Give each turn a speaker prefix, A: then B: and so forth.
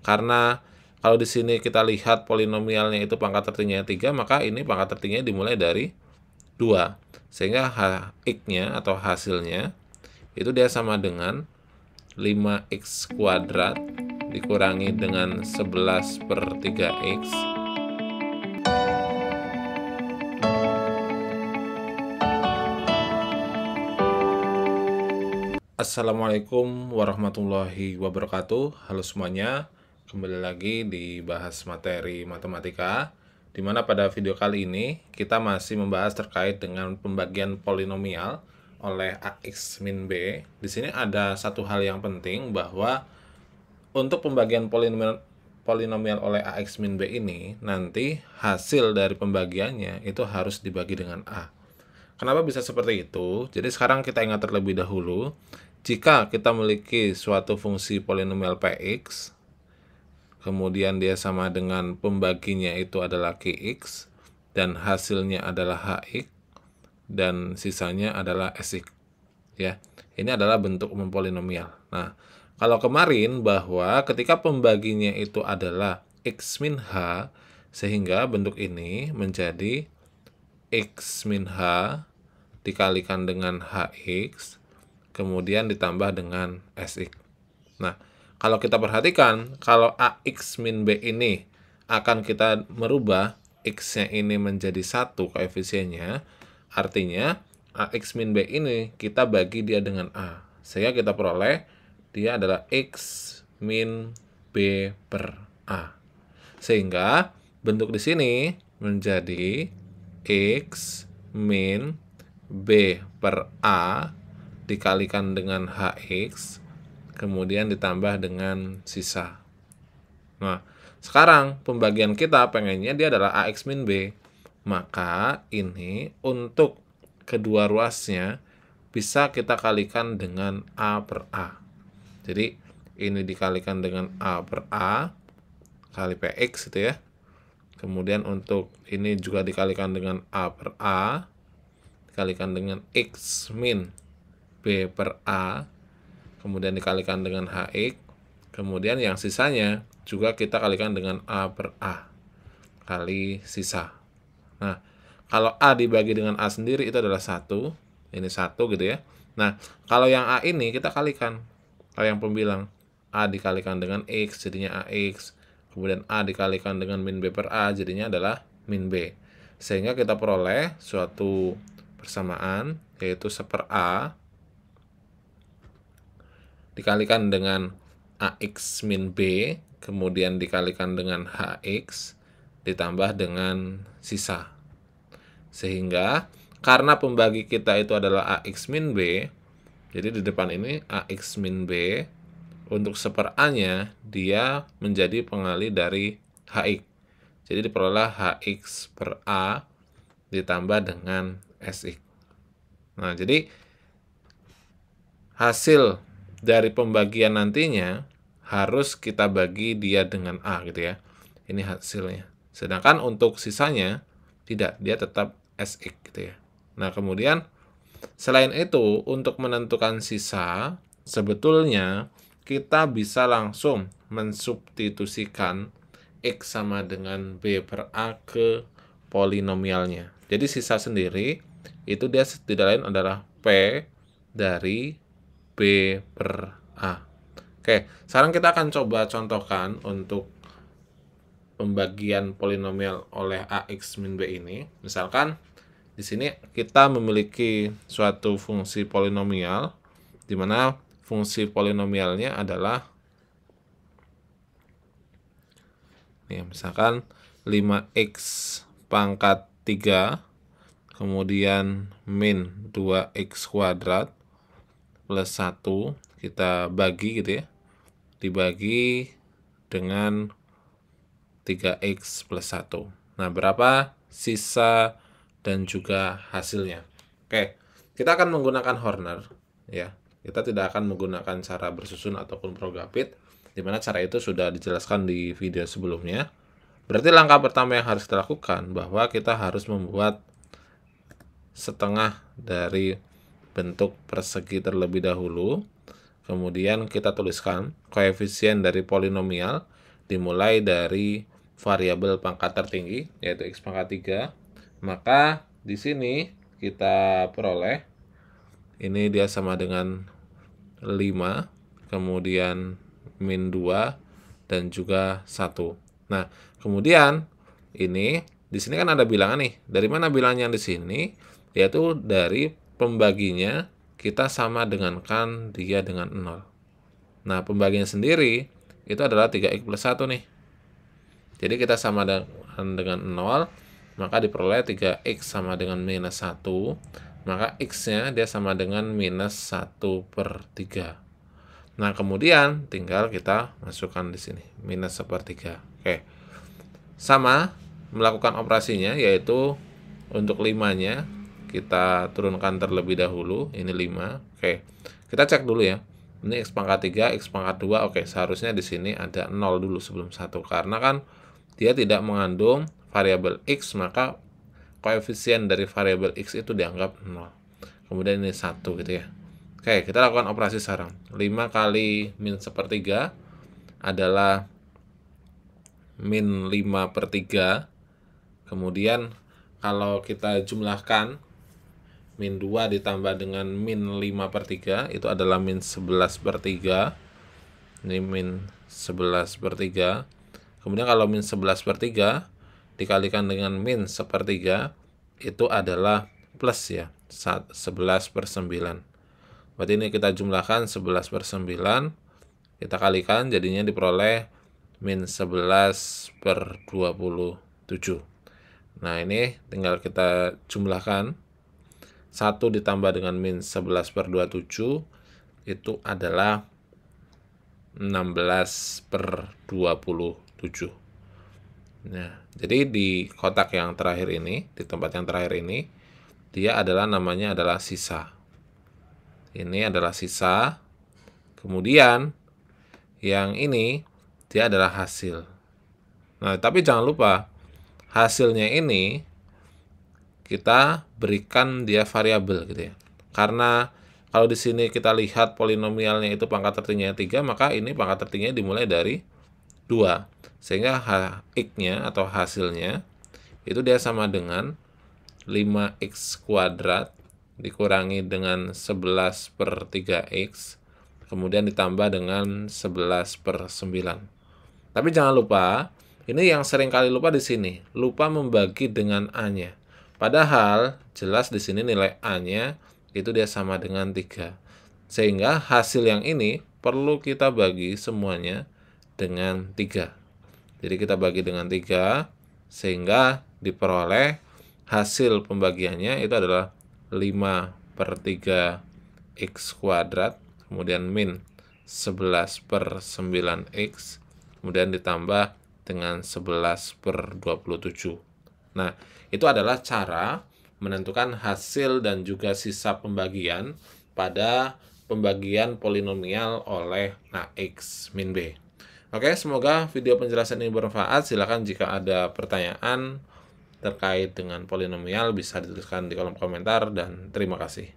A: Karena kalau di sini kita lihat polinomialnya itu pangkat tertingginya 3, maka ini pangkat tertingginya dimulai dari 2. Sehingga X-nya atau hasilnya itu dia sama dengan 5x kuadrat dikurangi dengan 11 per 3x Assalamualaikum warahmatullahi wabarakatuh. Halo semuanya, kembali lagi di bahas materi matematika, di mana pada video kali ini kita masih membahas terkait dengan pembagian polinomial oleh AX min B. Di sini ada satu hal yang penting, bahwa untuk pembagian polinomial oleh AX min B ini, nanti hasil dari pembagiannya itu harus dibagi dengan A. Kenapa bisa seperti itu? Jadi sekarang kita ingat terlebih dahulu, jika kita memiliki suatu fungsi polinomial Px, kemudian dia sama dengan pembaginya itu adalah Qx, dan hasilnya adalah Hx, dan sisanya adalah Sx. Ya, ini adalah bentuk umum polinomial. Nah, kalau kemarin bahwa ketika pembaginya itu adalah X min H, sehingga bentuk ini menjadi X min H dikalikan dengan Hx, kemudian ditambah dengan Sx. Nah, kalau kita perhatikan, kalau AX min B ini akan kita merubah X-nya ini menjadi 1 koefisiennya, artinya AX min B ini kita bagi dia dengan A. Sehingga kita peroleh dia adalah X min B per A. Sehingga bentuk di sini menjadi X min B per A dikalikan dengan Hx, kemudian ditambah dengan sisa. Nah, sekarang pembagian kita pengennya dia adalah AX min B. Maka ini untuk kedua ruasnya bisa kita kalikan dengan A per A. Jadi ini dikalikan dengan A per A kali Px gitu ya. Kemudian untuk ini juga dikalikan dengan A per A dikalikan dengan X min B per A, kemudian dikalikan dengan Hx, kemudian yang sisanya juga kita kalikan dengan A per A kali sisa. Nah, kalau A dibagi dengan A sendiri itu adalah 1, ini 1 gitu ya. Nah, kalau yang A ini kita kalikan, kalau yang pembilang A dikalikan dengan X jadinya AX, kemudian A dikalikan dengan min B per A jadinya adalah min B. Sehingga kita peroleh suatu persamaan, yaitu 1 per A dikalikan dengan AX min B, kemudian dikalikan dengan Hx, ditambah dengan sisa. Sehingga karena pembagi kita itu adalah AX min B, jadi di depan ini AX min B, untuk 1 per A-nya dia menjadi pengali dari Hx. Jadi diperoleh Hx per A ditambah dengan Sx. Nah, jadi hasil dari pembagian nantinya harus kita bagi dia dengan A gitu ya. Ini hasilnya. Sedangkan untuk sisanya tidak, dia tetap Sx gitu ya. Nah, kemudian selain itu untuk menentukan sisa, sebetulnya kita bisa langsung mensubstitusikan X sama dengan B per A ke polinomialnya. Jadi sisa sendiri itu dia tidak lain adalah P dari B per A. Oke, sekarang kita akan coba contohkan untuk pembagian polinomial oleh AX min B ini. Misalkan di sini kita memiliki suatu fungsi polinomial di mana fungsi polinomialnya adalah nih, misalkan 5x pangkat 3 kemudian min 2x kuadrat plus 1 kita bagi gitu ya, dibagi dengan 3x plus 1. Nah, berapa sisa dan juga hasilnya? Oke, kita akan menggunakan Horner ya. Kita tidak akan menggunakan cara bersusun ataupun Progapit, di mana cara itu sudah dijelaskan di video sebelumnya. Berarti langkah pertama yang harus kita lakukan bahwa kita harus membuat setengah dari bentuk persegi terlebih dahulu. Kemudian kita tuliskan koefisien dari polinomial dimulai dari variabel pangkat tertinggi, yaitu X pangkat 3. Maka di sini kita peroleh, ini dia sama dengan 5, kemudian min 2, dan juga 1. Nah, kemudian ini di sini kan ada bilangan nih. Dari mana bilangnya di sini? Yaitu dari pembaginya kita sama dengankan dia dengan 0. Nah, pembagian sendiri itu adalah 3x plus 1 nih. Jadi kita sama dengan 0, maka diperoleh 3x sama dengan minus 1. Maka x-nya dia sama dengan minus 1/3. Nah, kemudian tinggal kita masukkan di sini, minus 1/3. Oke. Sama, melakukan operasinya, yaitu untuk 5-nya, kita turunkan terlebih dahulu, ini 5. Oke, kita cek dulu ya. Ini X pangkat 3, X pangkat 2, oke, seharusnya di sini ada 0 dulu sebelum 1. Karena kan dia tidak mengandung variabel X, maka koefisien dari variabel X itu dianggap 0. Kemudian ini 1 gitu ya. Oke, kita lakukan operasi sekarang. 5 kali min 1/3 adalah min 5/3. Kemudian kalau kita jumlahkan, min 2 ditambah dengan min 5/3 itu adalah min 11/3. Ini min 11/3. Kemudian kalau min 11/3 dikalikan dengan min 1/3 itu adalah plus ya, 11/9. Berarti ini kita jumlahkan 11/9, kita kalikan, jadinya diperoleh min 11/27. Nah, ini tinggal kita jumlahkan. 1 ditambah dengan min 11/27 itu adalah 16/27. Nah, jadi di kotak yang terakhir ini, di tempat yang terakhir ini, dia adalah namanya adalah sisa. Ini adalah sisa. Kemudian yang ini dia adalah hasil. Nah, tapi jangan lupa hasilnya ini kita berikan dia variabel gitu ya. Karena kalau di sini kita lihat polinomialnya itu pangkat tertingginya 3, maka ini pangkat tertingginya dimulai dari 2. Sehingga x-nya atau hasilnya itu dia sama dengan 5x kuadrat dikurangi dengan 11/3x, kemudian ditambah dengan 11/9. Tapi jangan lupa, ini yang sering kali lupa di sini, lupa membagi dengan A-nya. Padahal jelas di sini nilai A-nya itu dia sama dengan 3. Sehingga hasil yang ini perlu kita bagi semuanya dengan 3. Jadi kita bagi dengan 3 sehingga diperoleh hasil pembagiannya itu adalah 5/3x kuadrat, kemudian min 11/9x, kemudian ditambah dengan 11/27. Nah, itu adalah cara menentukan hasil dan juga sisa pembagian pada pembagian polinomial oleh X min B. Oke, semoga video penjelasan ini bermanfaat. Silakan jika ada pertanyaan terkait dengan polinomial bisa dituliskan di kolom komentar, dan terima kasih.